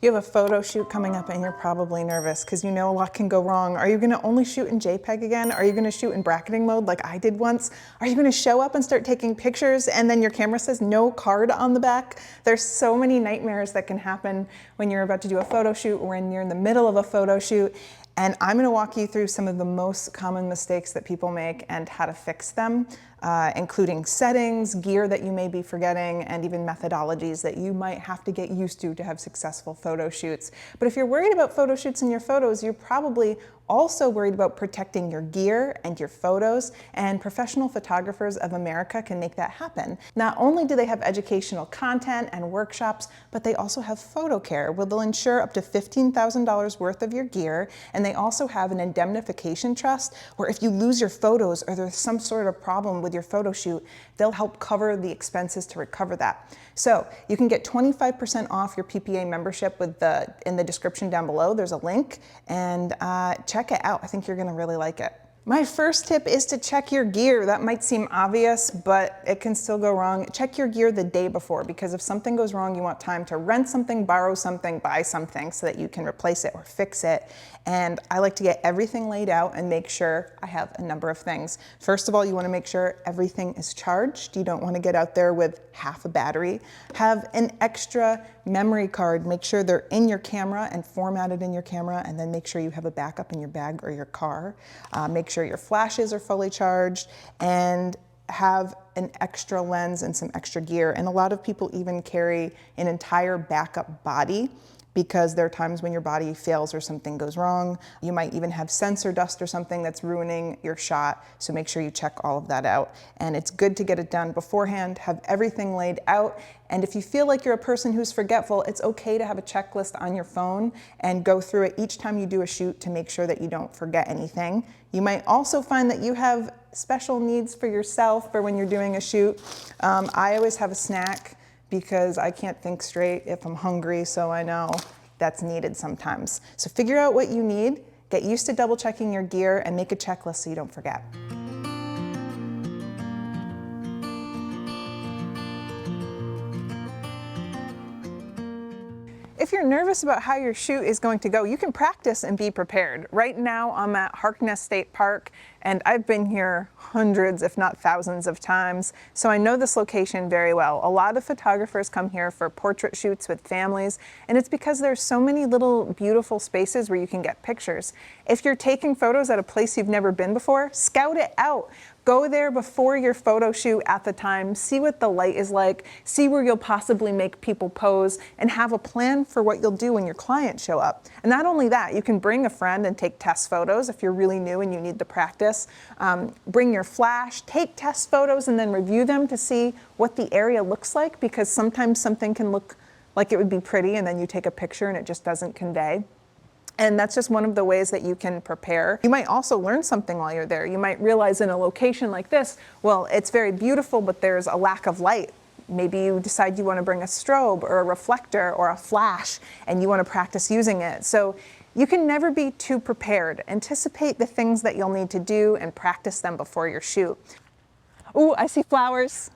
You have a photo shoot coming up and you're probably nervous because you know a lot can go wrong. Are you gonna only shoot in JPEG again? Are you gonna shoot in bracketing mode like I did once? Are you gonna show up and start taking pictures and then your camera says no card on the back? There's so many nightmares that can happen when you're about to do a photo shoot or when you're in the middle of a photo shoot. And I'm gonna walk you through some of the most common mistakes that people make and how to fix them, including settings, gear that you may be forgetting, and even methodologies that you might have to get used to have successful photo shoots. But if you're worried about photo shoots and your photos, you're probably also worried about protecting your gear and your photos, and Professional Photographers of America can make that happen. Not only do they have educational content and workshops, but they also have photo care, where they'll insure up to $15,000 worth of your gear, and they also have an indemnification trust, where if you lose your photos or there's some sort of problem with your photo shoot, they'll help cover the expenses to recover that. So you can get 25% off your PPA membership in the description down below. There's a link, and check it out. I think you're gonna really like it. My first tip is to check your gear. That might seem obvious, but it can still go wrong. Check your gear the day before, because if something goes wrong, you want time to rent something, borrow something, buy something so that you can replace it or fix it. And I like to get everything laid out and make sure I have a number of things. First of all, you want to make sure everything is charged. You don't want to get out there with half a battery. Have an extra memory card. Make sure they're in your camera and formatted in your camera, and then make sure you have a backup in your bag or your car. Make sure your flashes are fully charged, and have an extra lens and some extra gear. And a lot of people even carry an entire backup body, because there are times when your body fails or something goes wrong. You might even have sensor dust or something that's ruining your shot, so make sure you check all of that out. And it's good to get it done beforehand, have everything laid out. And if you feel like you're a person who's forgetful, it's okay to have a checklist on your phone and go through it each time you do a shoot to make sure that you don't forget anything. You might also find that you have special needs for yourself for when you're doing a shoot. I always have a snack, because I can't think straight if I'm hungry, so I know that's needed sometimes. So figure out what you need, get used to double checking your gear, and make a checklist so you don't forget. If you're nervous about how your shoot is going to go, you can practice and be prepared. Right now I'm at Harkness State Park, and I've been here hundreds, if not thousands of times, so I know this location very well. A lot of photographers come here for portrait shoots with families, and it's because there's so many little beautiful spaces where you can get pictures. If you're taking photos at a place you've never been before, scout it out. Go there before your photo shoot at the time, see what the light is like, see where you'll possibly make people pose, and have a plan for what you'll do when your clients show up. And not only that, you can bring a friend and take test photos if you're really new and you need the practice. Bring your flash, take test photos, and then review them to see what the area looks like, because sometimes something can look like it would be pretty and then you take a picture and it just doesn't convey. And that's just one of the ways that you can prepare. You might also learn something while you're there. You might realize in a location like this, well, it's very beautiful, but there's a lack of light. Maybe you decide you want to bring a strobe or a reflector or a flash, and you want to practice using it. So you can never be too prepared. Anticipate the things that you'll need to do and practice them before your shoot. Ooh, I see flowers.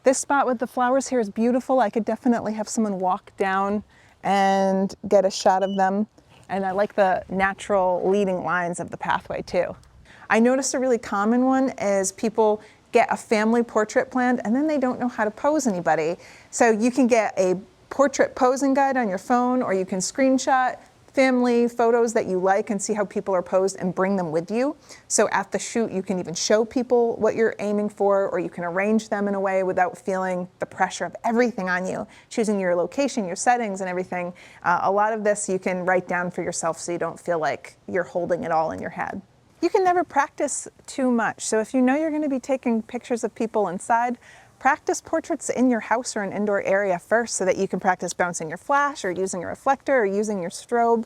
This spot with the flowers here is beautiful. I could definitely have someone walk down and get a shot of them. And I like the natural leading lines of the pathway too. I noticed a really common one is people get a family portrait planned and then they don't know how to pose anybody. So you can get a portrait posing guide on your phone, or you can screenshot family photos that you like and see how people are posed and bring them with you. So at the shoot, you can even show people what you're aiming for, or you can arrange them in a way without feeling the pressure of everything on you, choosing your location, your settings, and everything. A lot of this you can write down for yourself so you don't feel like you're holding it all in your head. You can never practice too much. So if you know you're going to be taking pictures of people inside, practice portraits in your house or an indoor area first, so that you can practice bouncing your flash or using a reflector or using your strobe.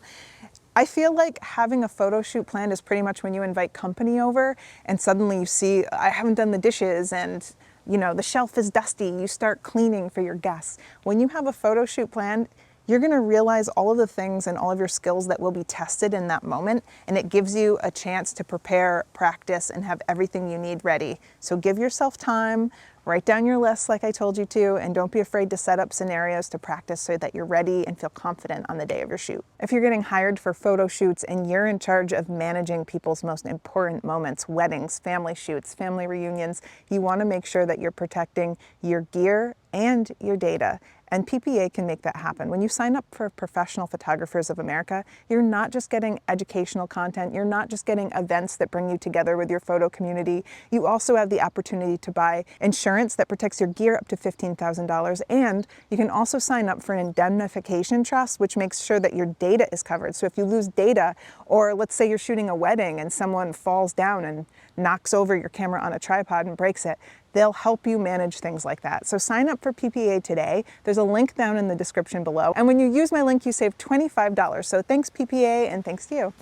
I feel like having a photo shoot planned is pretty much when you invite company over and suddenly you see, I haven't done the dishes, and you know, the shelf is dusty. You start cleaning for your guests. When you have a photo shoot planned, you're going to realize all of the things and all of your skills that will be tested in that moment, and it gives you a chance to prepare, practice, and have everything you need ready. So give yourself time, Write down your list like I told you to, and don't be afraid to set up scenarios to practice so that you're ready and feel confident on the day of your shoot. If you're getting hired for photo shoots and you're in charge of managing people's most important moments, weddings, family shoots, family reunions, you want to make sure that you're protecting your gear and your data. And PPA can make that happen. When you sign up for Professional Photographers of America, you're not just getting educational content, you're not just getting events that bring you together with your photo community, you also have the opportunity to buy insurance that protects your gear up to $15,000, and you can also sign up for an indemnification trust, which makes sure that your data is covered. So if you lose data, or let's say you're shooting a wedding and someone falls down and knocks over your camera on a tripod and breaks it, they'll help you manage things like that. So sign up for PPA today. There's a link down in the description below. And when you use my link, you save $25. So thanks PPA and thanks to you.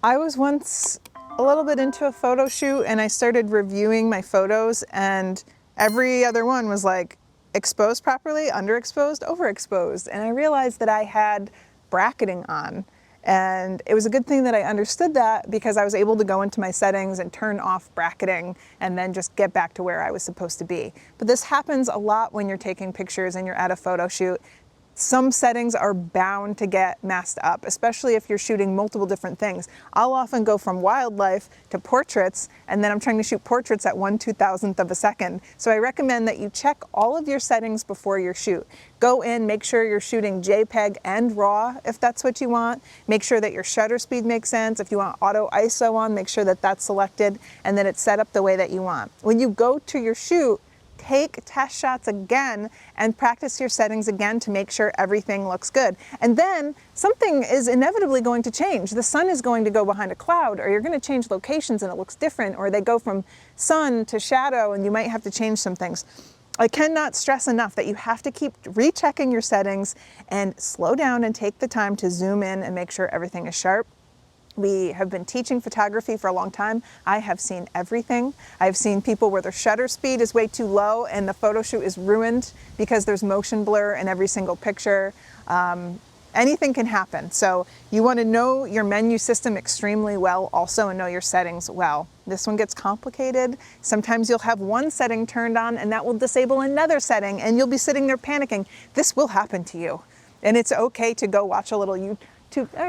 I was once a little bit into a photo shoot and I started reviewing my photos, and every other one was like exposed properly, underexposed, overexposed. And I realized that I had bracketing on. And it was a good thing that I understood that, because I was able to go into my settings and turn off bracketing and then just get back to where I was supposed to be. But this happens a lot when you're taking pictures and you're at a photo shoot. Some settings are bound to get messed up, especially if you're shooting multiple different things. I'll often go from wildlife to portraits, and then I'm trying to shoot portraits at 1/2000th of a second. So I recommend that you check all of your settings before your shoot. Go in, make sure you're shooting JPEG and RAW if that's what you want. Make sure that your shutter speed makes sense. If you want auto ISO on, make sure that that's selected and that it's set up the way that you want. When you go to your shoot, take test shots again and practice your settings again to make sure everything looks good. And then something is inevitably going to change. The sun is going to go behind a cloud, or you're going to change locations and it looks different, or they go from sun to shadow and you might have to change some things. I cannot stress enough that you have to keep rechecking your settings and slow down and take the time to zoom in and make sure everything is sharp. We have been teaching photography for a long time. I have seen everything. I've seen people where their shutter speed is way too low and the photo shoot is ruined because there's motion blur in every single picture. Anything can happen. So you want to know your menu system extremely well also, and know your settings well. This one gets complicated. Sometimes you'll have one setting turned on and that will disable another setting and you'll be sitting there panicking. This will happen to you. And it's okay to go watch a little YouTube.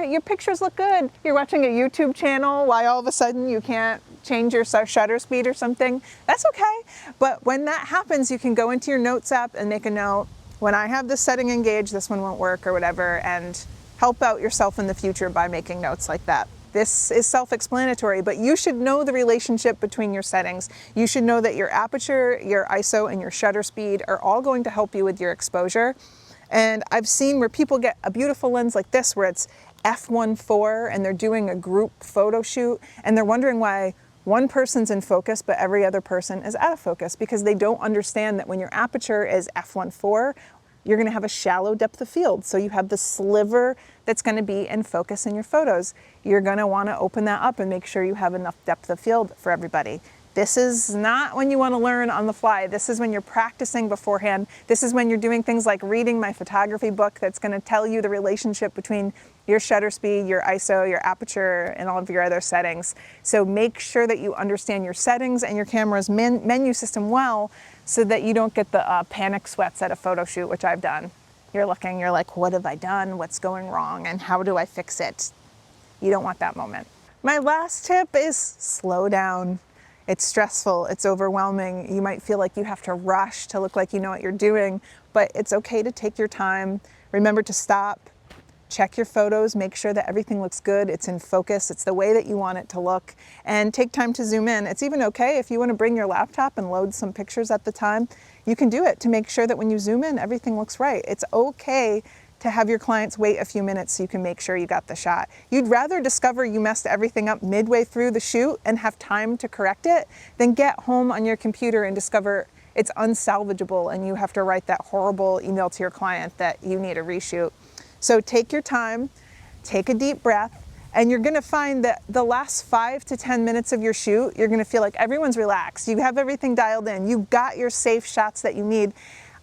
Your pictures look good. You're watching a YouTube channel, why all of a sudden you can't change your shutter speed or something. That's okay. But when that happens, you can go into your Notes app and make a note. When I have this setting engaged, this one won't work or whatever, and help out yourself in the future by making notes like that. This is self-explanatory, but you should know the relationship between your settings. You should know that your aperture, your ISO, and your shutter speed are all going to help you with your exposure. And I've seen where people get a beautiful lens like this where it's f1.4 and they're doing a group photo shoot and they're wondering why one person's in focus but every other person is out of focus, because they don't understand that when your aperture is f1.4, you're going to have a shallow depth of field. So you have the sliver that's going to be in focus in your photos. You're going to want to open that up and make sure you have enough depth of field for everybody. This is not when you want to learn on the fly. This is when you're practicing beforehand. This is when you're doing things like reading my photography book that's going to tell you the relationship between your shutter speed, your ISO, your aperture, and all of your other settings. So make sure that you understand your settings and your camera's menu system well, so that you don't get the panic sweats at a photo shoot, which I've done. You're looking, you're like, what have I done? What's going wrong? And how do I fix it? You don't want that moment. My last tip is slow down. It's stressful, it's overwhelming. You might feel like you have to rush to look like you know what you're doing, but it's okay to take your time. Remember to stop, check your photos, make sure that everything looks good, it's in focus, it's the way that you want it to look, and take time to zoom in. It's even okay if you want to bring your laptop and load some pictures at the time. You can do it to make sure that when you zoom in, everything looks right. It's okay to have your clients wait a few minutes so you can make sure you got the shot. You'd rather discover you messed everything up midway through the shoot and have time to correct it than get home on your computer and discover it's unsalvageable and you have to write that horrible email to your client that you need a reshoot. So take your time, take a deep breath, and you're gonna find that the last 5 to 10 minutes of your shoot, you're gonna feel like everyone's relaxed. You have everything dialed in. You've got your safe shots that you need.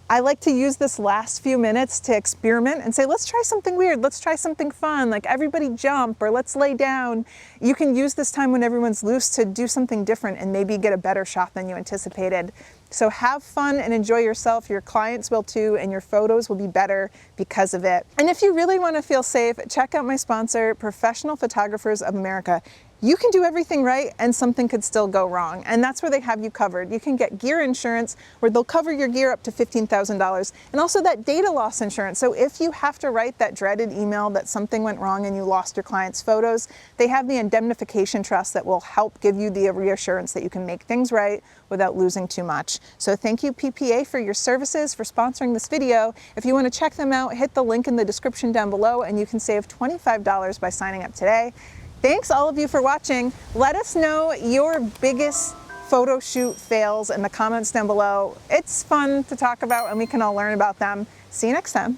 I like to use this last few minutes to experiment and say, let's try something weird, let's try something fun, like everybody jump, or let's lay down. You can use this time when everyone's loose to do something different and maybe get a better shot than you anticipated. So have fun and enjoy yourself. Your clients will too, and your photos will be better because of it. And if you really want to feel safe, check out my sponsor, Professional Photographers of America. You can do everything right and something could still go wrong. And that's where they have you covered. You can get gear insurance where they'll cover your gear up to $15,000, and also that data loss insurance. So if you have to write that dreaded email that something went wrong and you lost your client's photos, they have the indemnification trust that will help give you the reassurance that you can make things right without losing too much. So thank you PPA for your services, for sponsoring this video. If you want to check them out, hit the link in the description down below and you can save $25 by signing up today. Thanks all of you for watching. Let us know your biggest photo shoot fails in the comments down below. It's fun to talk about and we can all learn about them. See you next time.